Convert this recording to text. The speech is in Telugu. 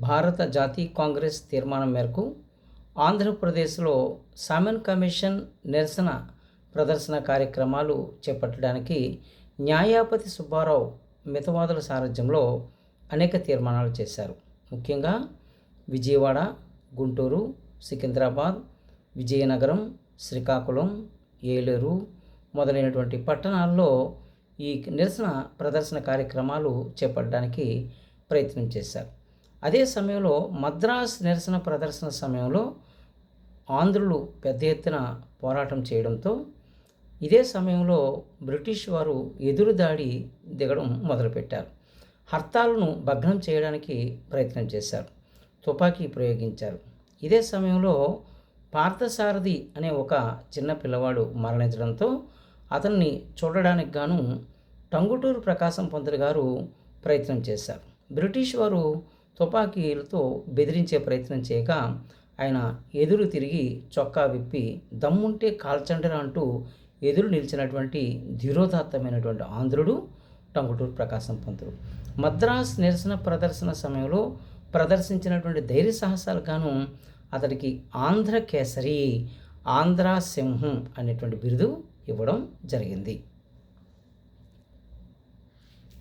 భారత జాతీయ కాంగ్రెస్ తీర్మానం మేరకు ఆంధ్రప్రదేశ్లో సామెన్ కమిషన్ నిరసన ప్రదర్శన కార్యక్రమాలు చేపట్టడానికి న్యాయపతి సుబ్బారావు మితవాదుల సారథ్యంలో అనేక తీర్మానాలు చేశారు. ముఖ్యంగా విజయవాడ, గుంటూరు, సికింద్రాబాద్, విజయనగరం, శ్రీకాకుళం, ఏలూరు మొదలైనటువంటి పట్టణాల్లో ఈ నిరసన ప్రదర్శన కార్యక్రమాలు చేపట్టడానికి ప్రయత్నం చేశారు. అదే సమయంలో మద్రాస్ నిరసన ప్రదర్శన సమయంలో ఆంధ్రులు పెద్ద ఎత్తున పోరాటం చేయడంతో ఇదే సమయంలో బ్రిటిష్ వారు ఎదురుదాడి దిగడం మొదలుపెట్టారు. హర్తాలను భగ్నం చేయడానికి ప్రయత్నం చేశారు. తుపాకీ ప్రయోగించారు. ఇదే సమయంలో పార్థసారథి అనే ఒక చిన్న పిల్లవాడు మరణించడంతో అతన్ని చూడడానికి గాను టంగుటూరు ప్రకాశం పంతులు గారు ప్రయత్నం చేశారు. బ్రిటిష్ వారు తుపాకీలతో బెదిరించే ప్రయత్నం చేయగా ఆయన ఎదురు తిరిగి చొక్కా విప్పి దమ్ముంటే కాల్చండిరా అంటూ ఎదురు నిలిచినటువంటి ధీరోదాత్తమైనటువంటి ఆంధ్రుడు టంగుటూరు ప్రకాశం పంతులు. మద్రాస్ నిరసన ప్రదర్శన సమయంలో ప్రదర్శించినటువంటి ధైర్య సాహసాలకు గాను అతడికి ఆంధ్ర కేసరి, ఆంధ్ర సింహం అనేటువంటి బిరుదు ఇవ్వడం జరిగింది.